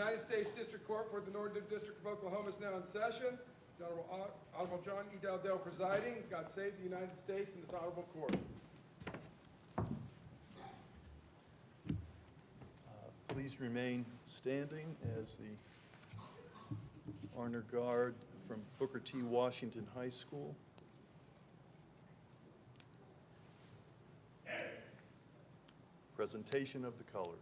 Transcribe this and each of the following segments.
United States District Court for the Northern District of Oklahoma is now in session. The Honorable John E. Dowdell presiding. God save the United States and this honorable court. Please remain standing as the honor guard from Booker T. Washington High School. Presentation of the colors.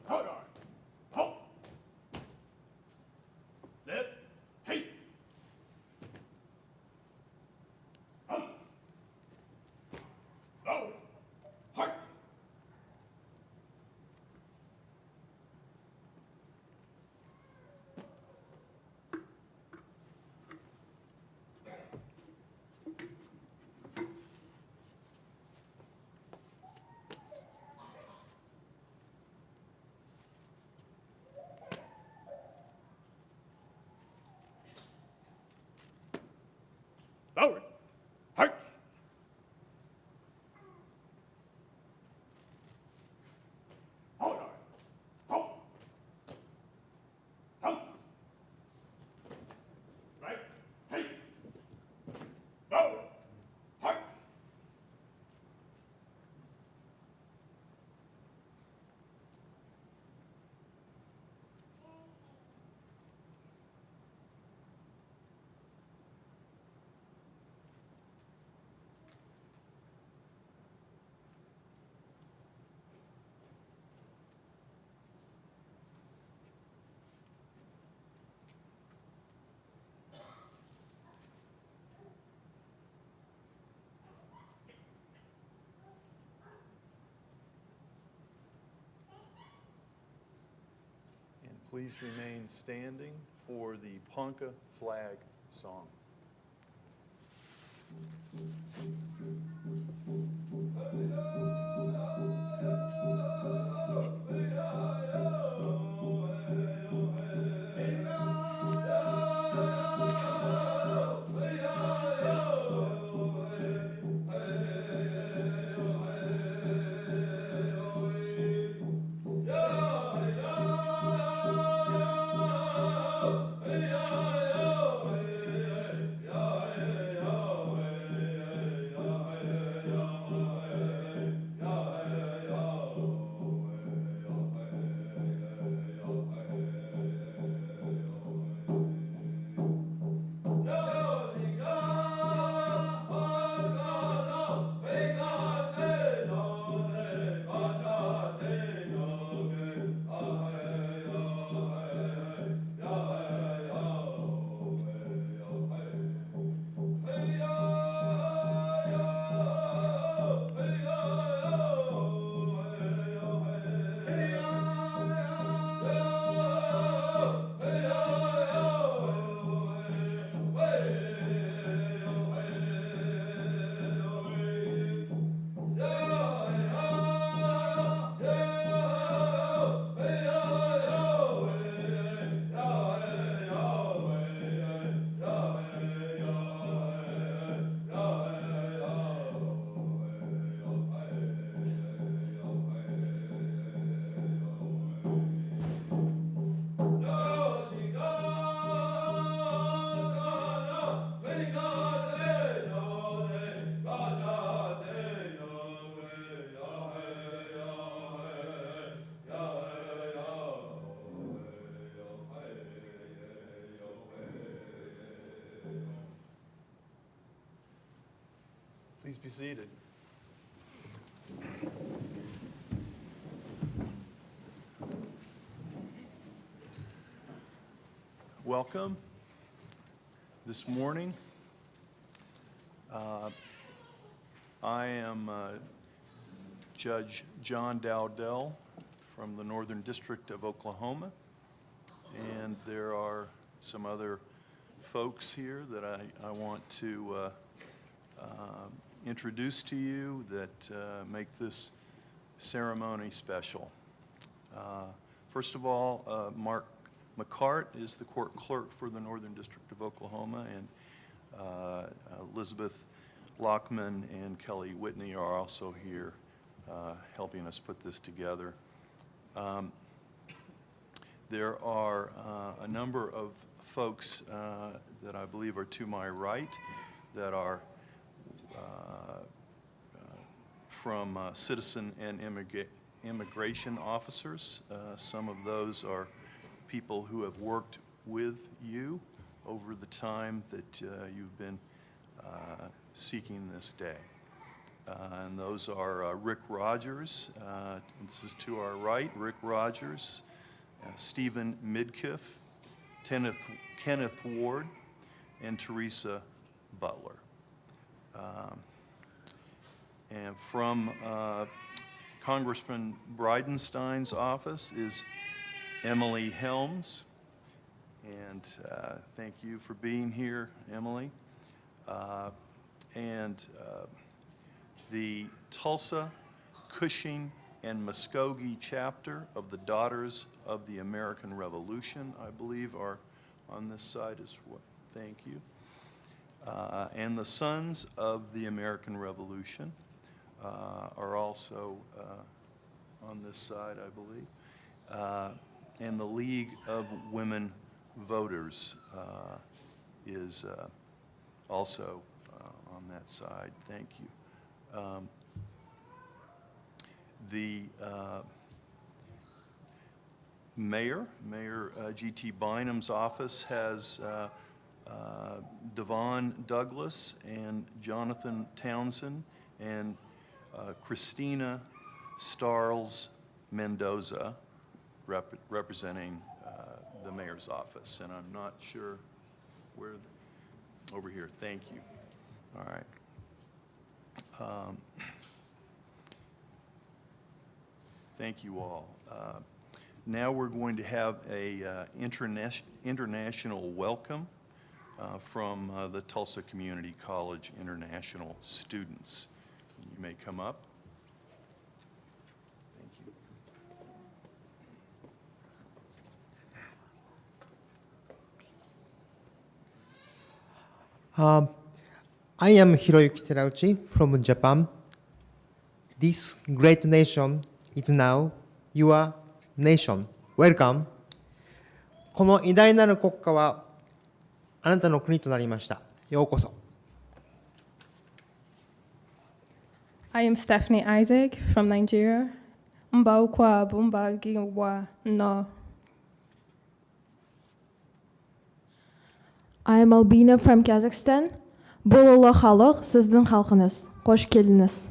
Hold on. Halt. Left. Haste. Up. Low. Heart. Forward. Heart. Hold on. Halt. House. Right. Haste. Forward. Heart. And please remain standing for the Ponca flag song. Please be seated. Welcome this morning. I am Judge John Dowdell from the Northern District of Oklahoma, and there are some other folks here that I want to introduce to you that make this ceremony special. First of all, Mark McCart is the court clerk for the Northern District of Oklahoma, and Elizabeth Lockman and Kelly Whitney are also here helping us put this together. There are a number of folks that I believe are to my right that are from citizen and immigration officers. Some of those are people who have worked with you over the time that you've been seeking this day. And those are Rick Rogers, this is to our right, Rick Rogers, Stephen Midkiff, Kenneth Ward, and Teresa Butler. And from Congressman Bridenstine's office is Emily Helms. And thank you for being here, Emily. The Tulsa, Cushing, and Muskogee chapter of the Daughters of the American Revolution, I believe, are on this side as well. Thank you. And the Sons of the American Revolution are also on this side, I believe. And the League of Women Voters is also on that side. Thank you. The Mayor G.T. Bynum's office has Devon Douglas and Jonathan Townsend and Christina Starles Mendoza representing the mayor's office. And I'm not sure where, over here, thank you. All right. Thank you all. Now we're going to have a international welcome from the Tulsa Community College international students. You may come up. Thank you. I am Hiroyuki Terauchi from Japan. This great nation is now your nation. Welcome. この偉大なる国家はあなたの国となりました。ようこそ。I am Stephanie Isaac from Nigeria. Mbaukwa Bumbagiwa no. I am Albina from Kazakhstan. Бұл ұлы халық сіздің халқыңыз. Қош келдіңіз.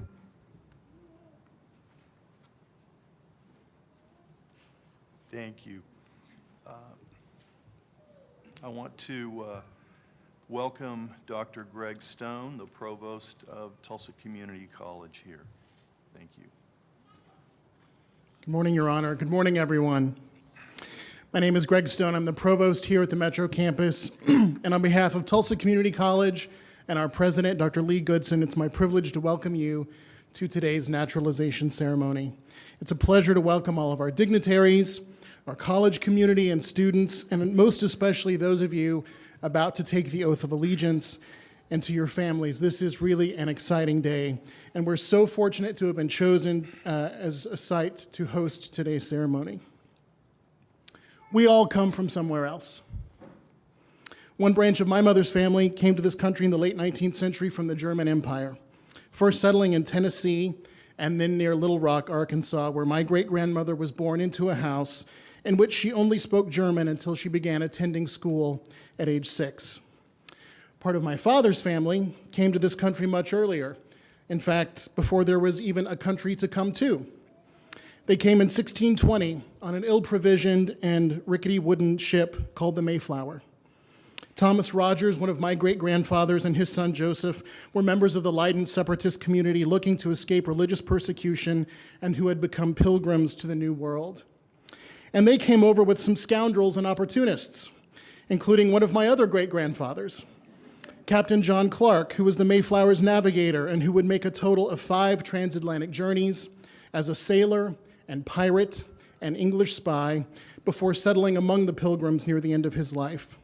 Thank you. I want to welcome Dr. Greg Stone, the provost of Tulsa Community College here. Thank you. Good morning, Your Honor. Good morning, everyone. My name is Greg Stone. I'm the provost here at the Metro campus. And on behalf of Tulsa Community College and our president, Dr. Lee Goodson, it's my privilege to welcome you to today's naturalization ceremony. It's a pleasure to welcome all of our dignitaries, our college community and students, and most especially those of you about to take the oath of allegiance, and to your families. This is really an exciting day, and we're so fortunate to have been chosen as a site to host today's ceremony. We all come from somewhere else. One branch of my mother's family came to this country in the late 19th century from the German Empire, first settling in Tennessee and then near Little Rock, Arkansas, where my great-grandmother was born into a house in which she only spoke German until she began attending school at age 6. Part of my father's family came to this country much earlier, in fact, before there was even a country to come to. They came in 1620 on an ill-provisioned and rickety wooden ship called the Mayflower. Thomas Rogers, one of my great-grandfathers, and his son Joseph were members of the Leiden separatist community looking to escape religious persecution and who had become pilgrims to the New World. And they came over with some scoundrels and opportunists. including one of my other great-grandfathers, Captain John Clark, who was the Mayflower's navigator and who would make a total of 5 transatlantic journeys as a sailor and pirate and English spy before settling among the Pilgrims near the end of his life.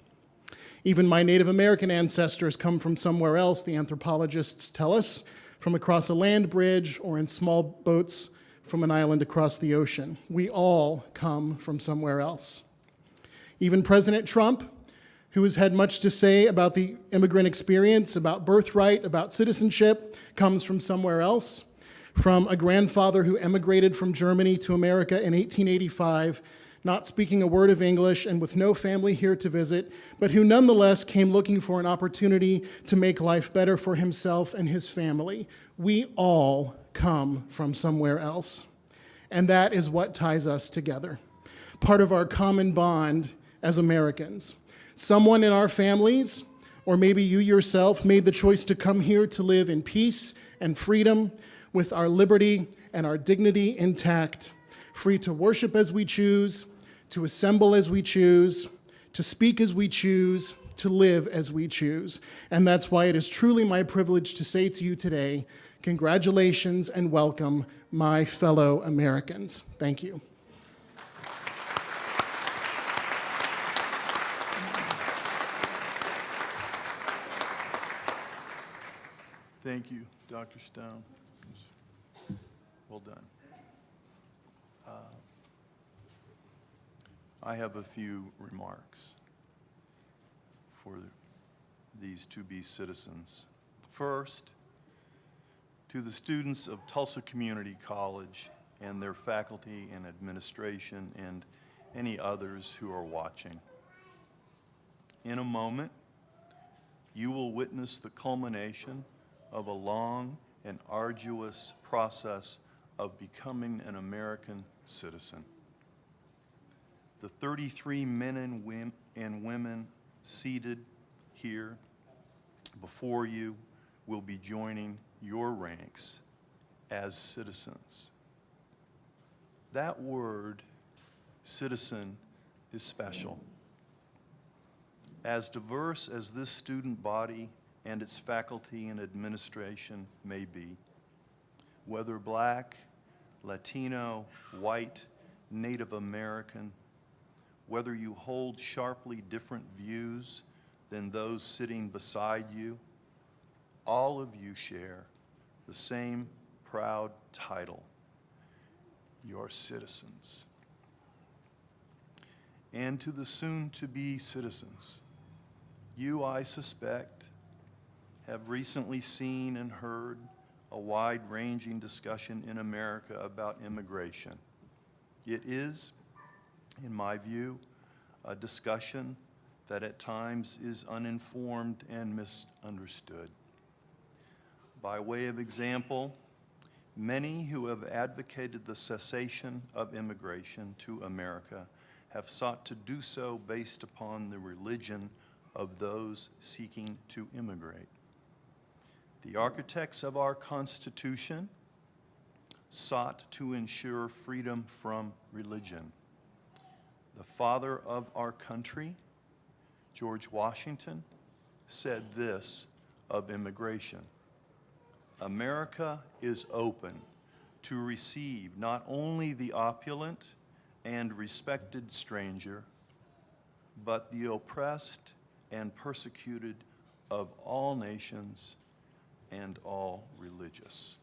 Even my Native American ancestors come from somewhere else, the anthropologists tell us, from across a land bridge or in small boats from an island across the ocean. We all come from somewhere else. Even President Trump, who has had much to say about the immigrant experience, about birthright, about citizenship, comes from somewhere else, from a grandfather who emigrated from Germany to America in 1885, not speaking a word of English and with no family here to visit, but who nonetheless came looking for an opportunity to make life better for himself and his family. We all come from somewhere else, and that is what ties us together, part of our common bond as Americans. Someone in our families, or maybe you yourself, made the choice to come here to live in peace and freedom with our liberty and our dignity intact, free to worship as we choose, to assemble as we choose, to speak as we choose, to live as we choose. And that's why it is truly my privilege to say to you today, congratulations and welcome, my fellow Americans. Thank you. Thank you, Dr. Stone. Well done. I have a few remarks for these to-be citizens. First, to the students of Tulsa Community College and their faculty and administration and any others who are watching. In a moment, you will witness the culmination of a long and arduous process of becoming an American citizen. The 33 men and women seated here before you will be joining your ranks as citizens. That word, citizen, is special. As diverse as this student body and its faculty and administration may be, whether Black, Latino, white, Native American, whether you hold sharply different views than those sitting beside you, all of you share the same proud title, you're citizens. And to the soon-to-be citizens, you, I suspect, have recently seen and heard a wide-ranging discussion in America about immigration. It is, in my view, a discussion that at times is uninformed and misunderstood. By way of example, many who have advocated the cessation of immigration to America have sought to do so based upon the religion of those seeking to immigrate. The architects of our Constitution sought to ensure freedom from religion. The father of our country, George Washington, said this of immigration: America is open to receive not only the opulent and respected stranger, but the oppressed and persecuted of all nations and all religious.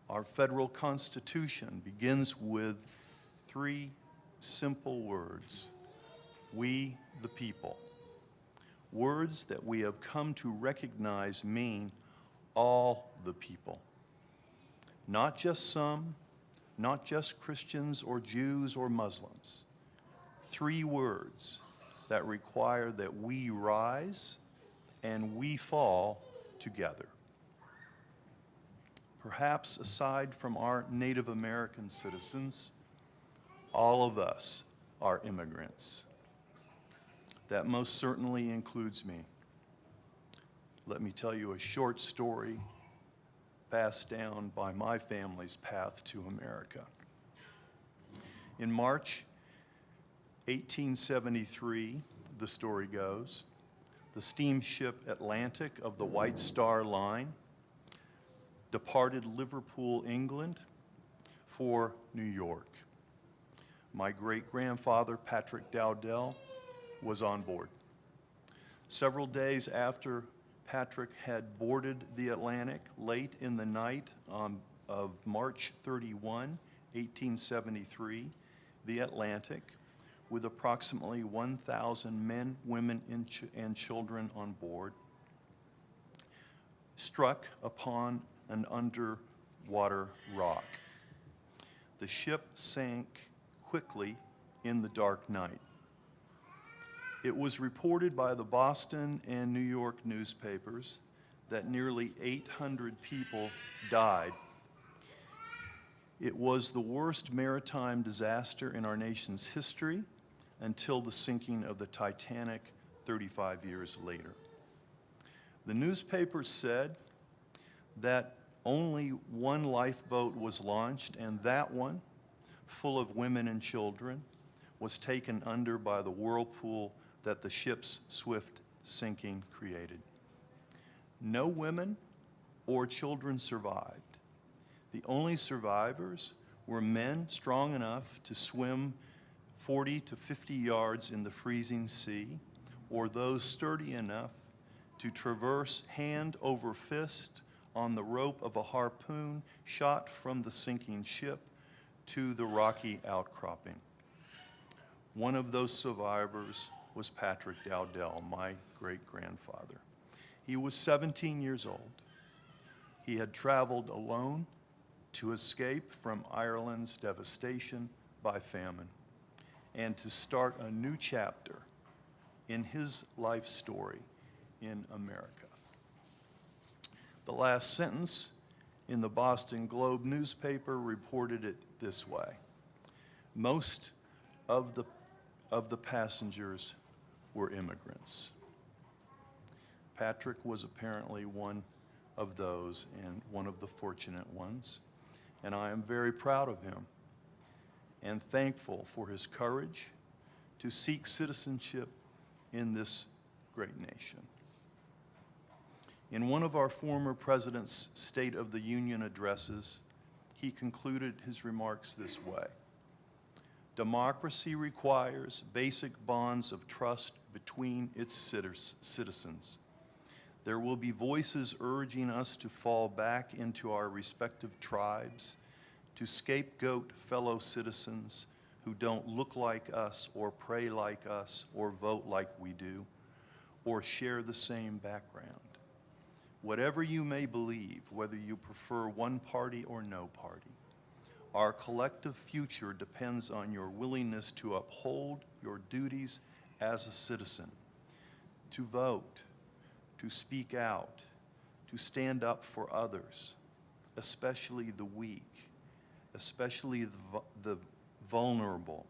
Our federal Constitution begins with 3 simple words: we the people. Words that we have come to recognize mean all the people. Not just some, not just Christians or Jews or Muslims. 3 words that require that we rise and we fall together. Perhaps aside from our Native American citizens, all of us are immigrants. That most certainly includes me. Let me tell you a short story passed down by my family's path to America. In March 1873, the story goes, the steamship Atlantic of the White Star Line departed Liverpool, England, for New York. My great-grandfather, Patrick Dowdell, was on board. Several days after Patrick had boarded the Atlantic, late in the night of March 31, 1873, the Atlantic, with approximately 1,000 men, women, and children on board, struck upon an underwater rock. The ship sank quickly in the dark night. It was reported by the Boston and New York newspapers that nearly 800 people died. It was the worst maritime disaster in our nation's history until the sinking of the Titanic 35 years later. The newspapers said that only one lifeboat was launched, and that one, full of women and children, was taken under by the whirlpool that the ship's swift sinking created. No women or children survived. The only survivors were men strong enough to swim 40 to 50 yards in the freezing sea, or those sturdy enough to traverse hand over fist on the rope of a harpoon shot from the sinking ship to the rocky outcropping. One of those survivors was Patrick Dowdell, my great-grandfather. He was 17 years old. He had traveled alone to escape from Ireland's devastation by famine and to start a new chapter in his life story in America. The last sentence in the Boston Globe newspaper reported it this way: most of the passengers were immigrants. Patrick was apparently one of those, and one of the fortunate ones, and I am very proud of him and thankful for his courage to seek citizenship in this great nation. In one of our former president's State of the Union addresses, he concluded his remarks this way: democracy requires basic bonds of trust between its citizens. There will be voices urging us to fall back into our respective tribes, to scapegoat fellow citizens who don't look like us or pray like us or vote like we do or share the same background. Whatever you may believe, whether you prefer one party or no party, our collective future depends on your willingness to uphold your duties as a citizen, to vote, to speak out, to stand up for others, especially the weak, especially the vulnerable,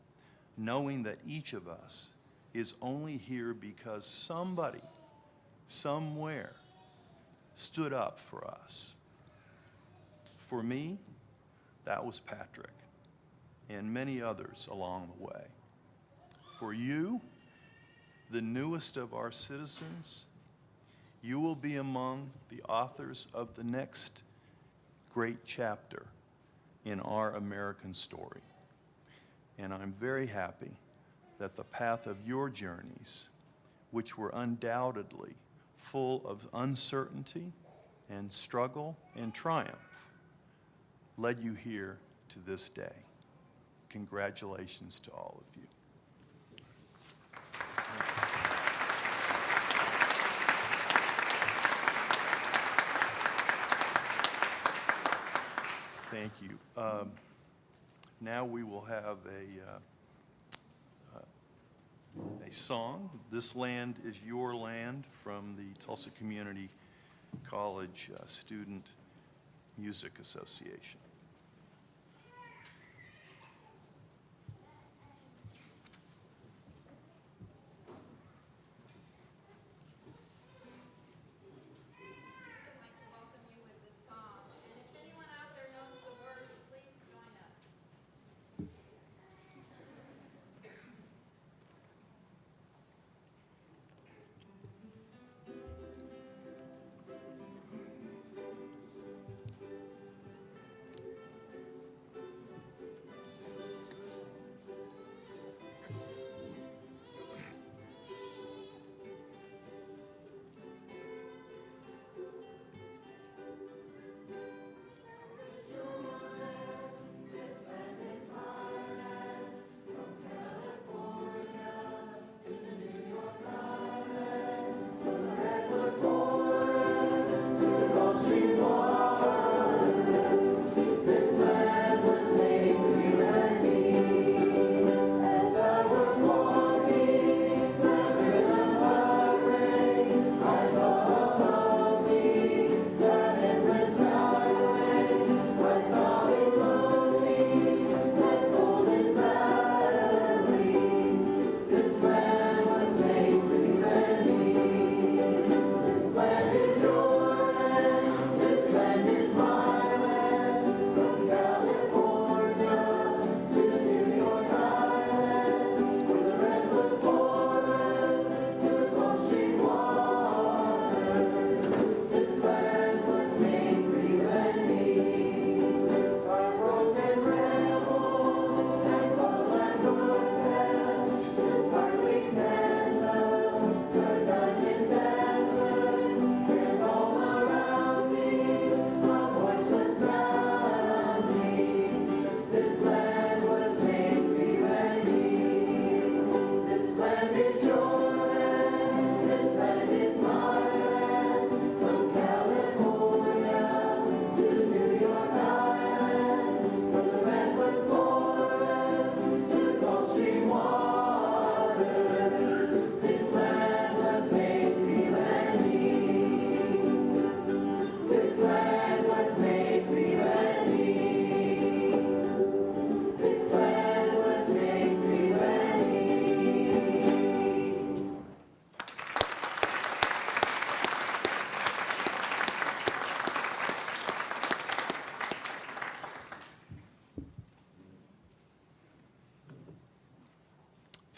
knowing that each of us is only here because somebody, somewhere, stood up for us. For me, that was Patrick, and many others along the way. For you, the newest of our citizens, you will be among the authors of the next great chapter in our American story. And I'm very happy that the path of your journeys, which were undoubtedly full of uncertainty and struggle and triumph, led you here to this day. Congratulations to all of you. Thank you. Now we will have a song, "This Land Is Your Land," from the Tulsa Community College Student Music Association.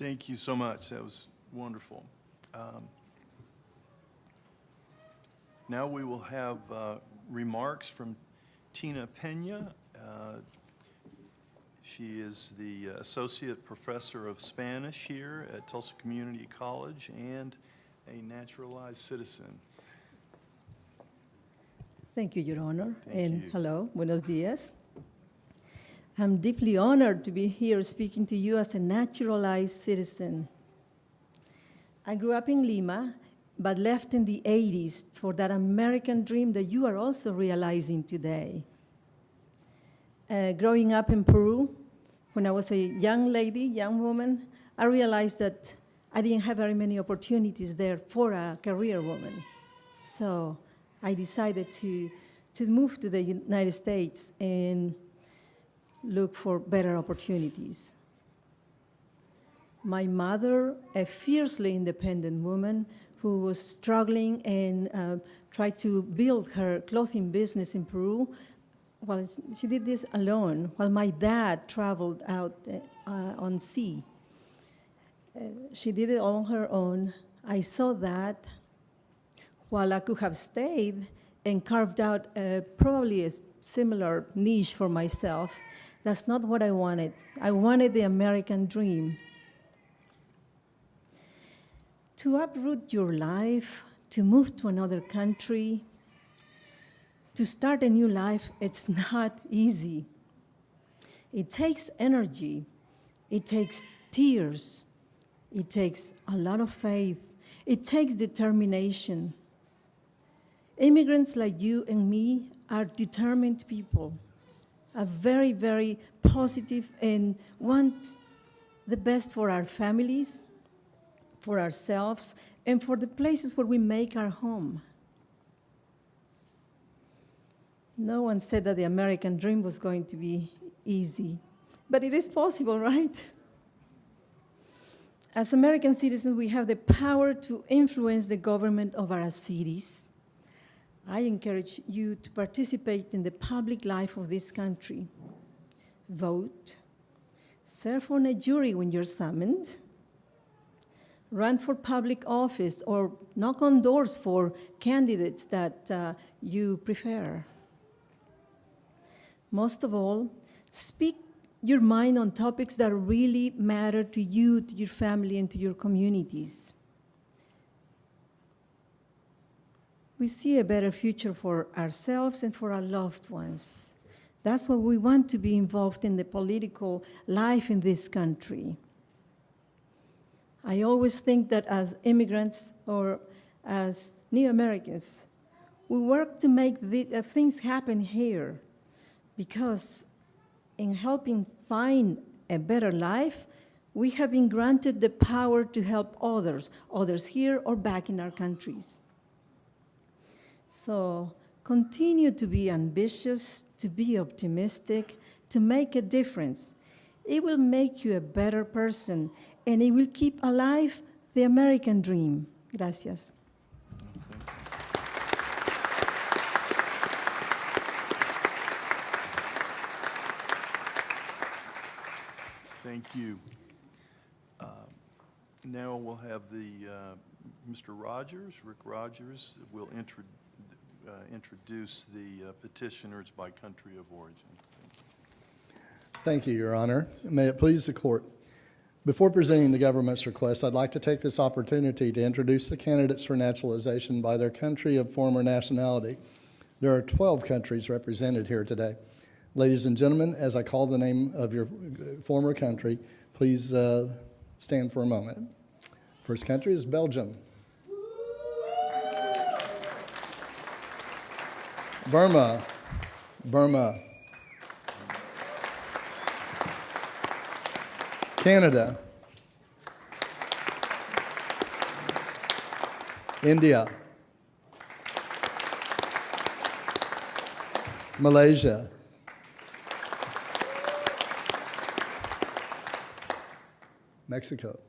Thank you so much. That was wonderful. Now we will have remarks from Tina Pena. She is the Associate Professor of Spanish here at Tulsa Community College and a naturalized citizen. Thank you, Your Honor, Thank and you. hello, buenos dias. I'm deeply honored to be here speaking to you as a naturalized citizen. I grew up in Lima, but left in the 80s for that American dream that you are also realizing today. Growing up in Peru, when I was a young lady, young woman, I realized that I didn't have very many opportunities there for a career woman. So I decided to move to the United States and look for better opportunities. My mother, a fiercely independent woman who was struggling and tried to build her clothing business in Peru, well, she did this alone while my dad traveled out on sea. She did it all on her own. I saw that. While I could have stayed and carved out probably a similar niche for myself, that's not what I wanted. I wanted the American dream. To uproot your life, to move to another country, to start a new life, it's not easy. It takes energy. It takes tears. It takes a lot of faith. It takes determination. Immigrants like you and me are determined people, are very, very positive and want the best for our families, for ourselves, and for the places where we make our home. No one said that the American dream was going to be easy, but it is possible, right? As American citizens, we have the power to influence the government of our cities. I encourage you to participate in the public life of this country. Vote, serve on a jury when you're summoned, run for public office, or knock on doors for candidates that you prefer. Most of all, speak your mind on topics that really matter to you, to your family, and to your communities. We see a better future for ourselves and for our loved ones. That's why we want to be involved in the political life in this country. I always think that as immigrants or as new Americans, we work to make things happen here, because in helping find a better life, we have been granted the power to help others here or back in our countries. So continue to be ambitious, to be optimistic, to make a difference. It will make you a better person, and it will keep alive the American dream. Gracias. Thank you. Now we'll have Mr. Rogers, Rick Rogers, will introduce the petitioners by country of origin. Thank you, Your Honor. May it please the court. Before presenting the government's request, I'd like to take this opportunity to introduce the candidates for naturalization by their country of former nationality. There are 12 countries represented here today. Ladies and gentlemen, as I call the name of your former country, please stand for a moment. First country is Belgium. Burma. Canada. India. Malaysia. Mexico.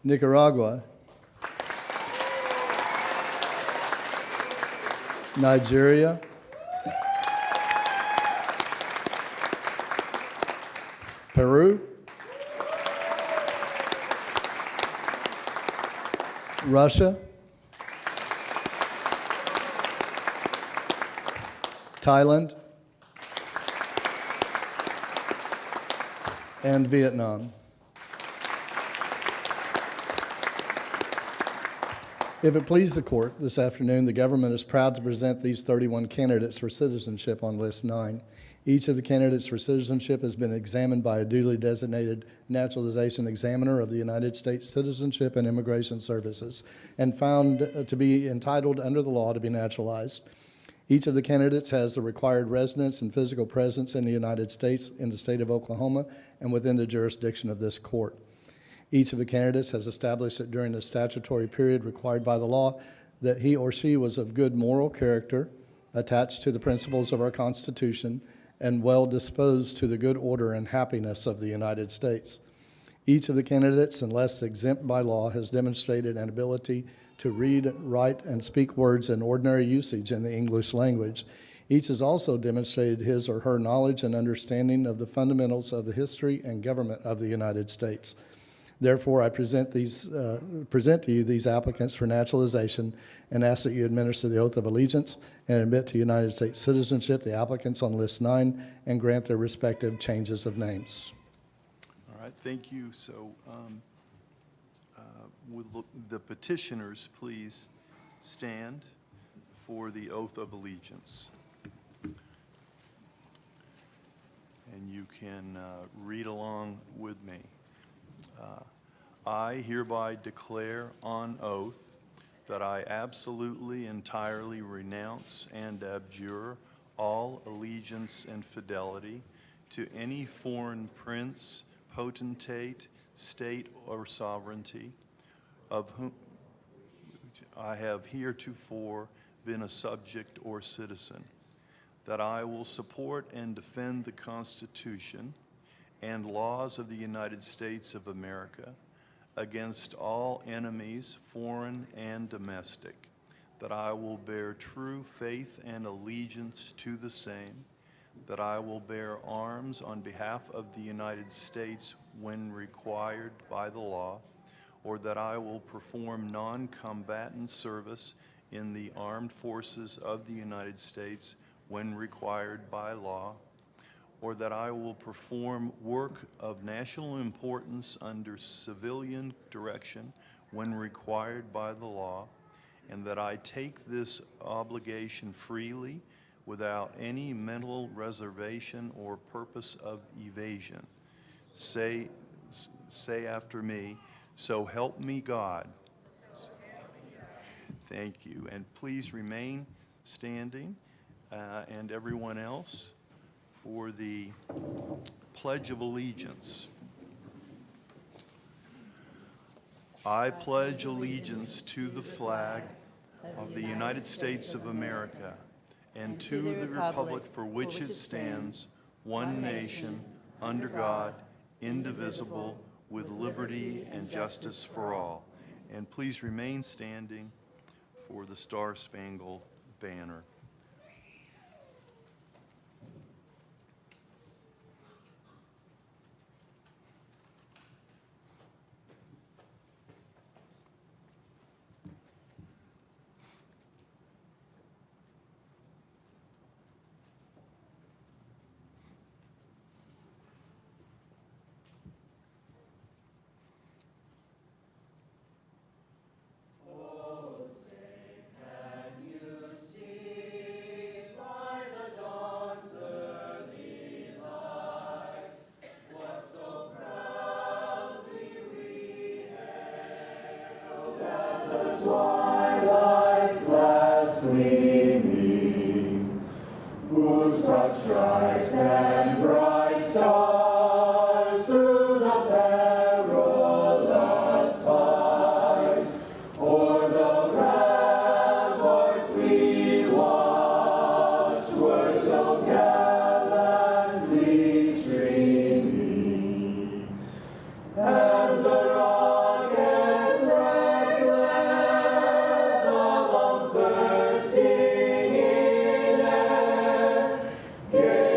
Nicaragua. Nigeria. Peru, Russia, Thailand, and Vietnam. If it please the court, this afternoon, the government is proud to present these 31 candidates for citizenship on List 9. Each of the candidates for citizenship has been examined by a duly designated naturalization examiner of the United States Citizenship and Immigration Services and found to be entitled under the law to be naturalized. Each of the candidates has the required residence and physical presence in the United States, in the state of Oklahoma, and within the jurisdiction of this court. Each of the candidates has established that during the statutory period required by the law that he or she was of good moral character, attached to the principles of our Constitution, and well disposed to the good order and happiness of the United States. Each of the candidates, unless exempt by law, has demonstrated an ability to read, write, and speak words in ordinary usage in the English language. Each has also demonstrated his or her knowledge and understanding of the fundamentals of the history and government of the United States. Therefore, I present to you these applicants for naturalization and ask that you administer the oath of allegiance and admit to United States citizenship the applicants on List 9 and grant their respective changes of names. All right, thank you. So would the petitioners please stand for the oath of allegiance? And you can read along with me. I hereby declare on oath that I absolutely, entirely renounce and abjure all allegiance and fidelity to any foreign prince, potentate, state, or sovereignty, of whom I have heretofore been a subject or citizen, that I will support and defend the Constitution and laws of the United States of America against all enemies, foreign and domestic, that I will bear true faith and allegiance to the same, that I will bear arms on behalf of the United States when required by the law, or that I will perform non-combatant service in the armed forces of the United States when required by law, or that I will perform work of national importance under civilian direction when required by the law, and that I take this obligation freely without any mental reservation or purpose of evasion. Say after me, so help me God. Thank you. And please remain standing, and everyone else, for the Pledge of Allegiance. I pledge allegiance to the flag of the United States of America and to the republic for which it stands, one nation, under God, indivisible, with liberty and justice for all. And please remain standing for the Star-Spangled Banner. Yeah.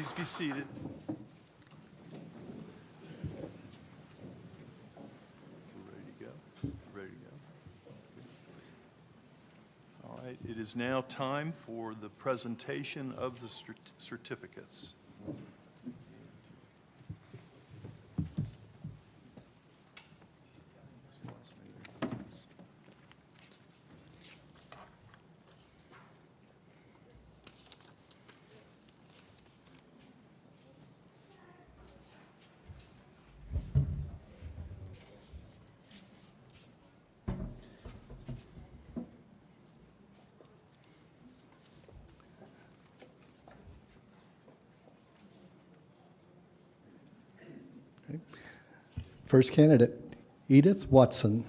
Please be seated. Ready to go? Ready to go. All right, it is now time for the presentation of the certificates. First candidate, Edith Watson.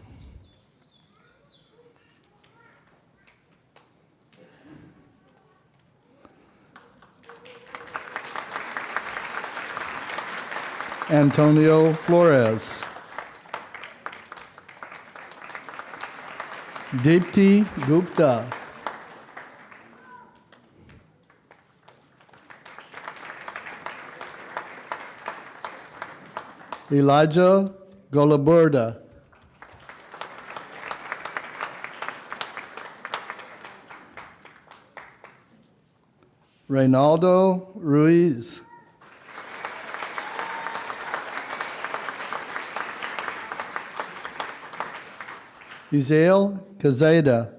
Antonio Flores. Deepti Gupta. Elijah Golaburda. Reynaldo Ruiz. Uziel Kazeda.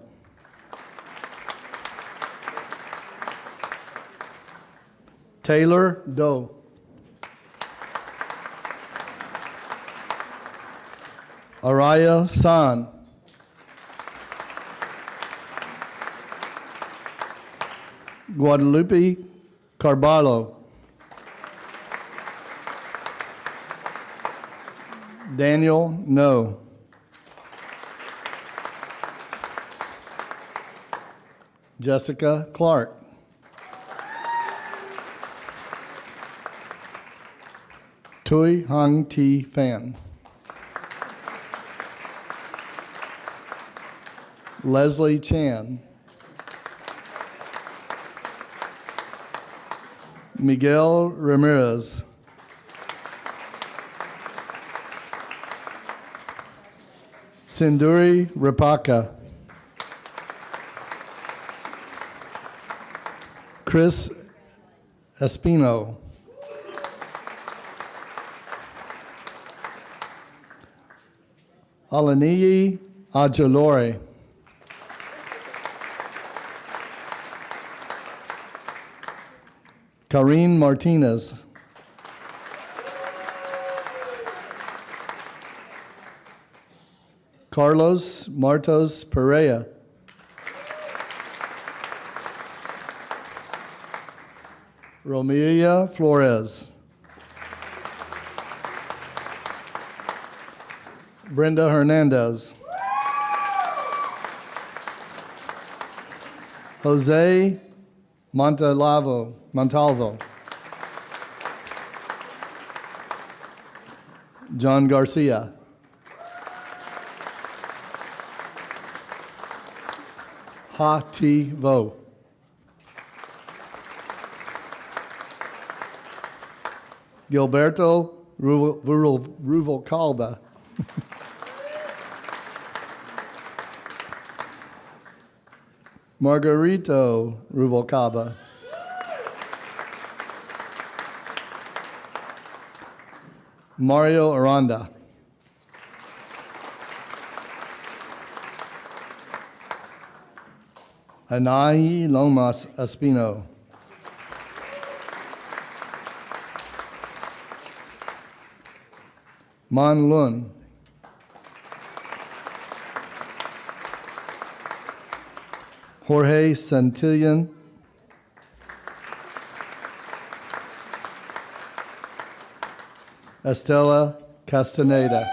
Taylor Doe. Araya San. Guadalupe Carballo. Daniel No. Jessica Clark. Tui Hang T. Fan. Leslie Chan. Miguel Ramirez. Sinduri Rapaka. Chris Espino. Alaniyi Ajalore. Karine Martinez. Carlos Martos Perea. Romelia Flores. Brenda Hernandez. Jose Montalvo. John Garcia. Ha Ti Vo. Gilberto Ruvalcaba. Margarito Ruvalcaba. Mario Aranda. Anahi Lomas Espino. Man Lun. Jorge Santillan. Estela Castaneda.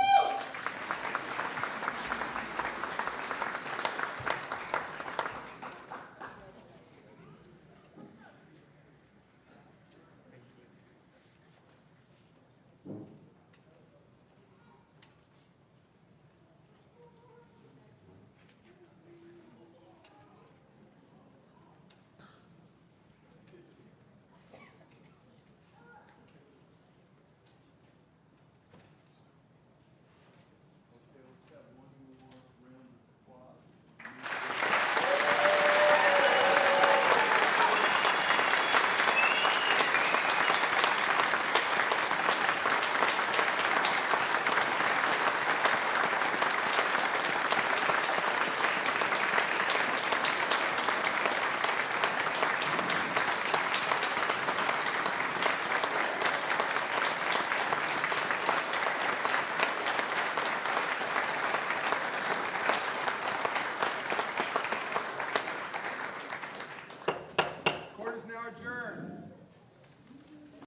adjourned.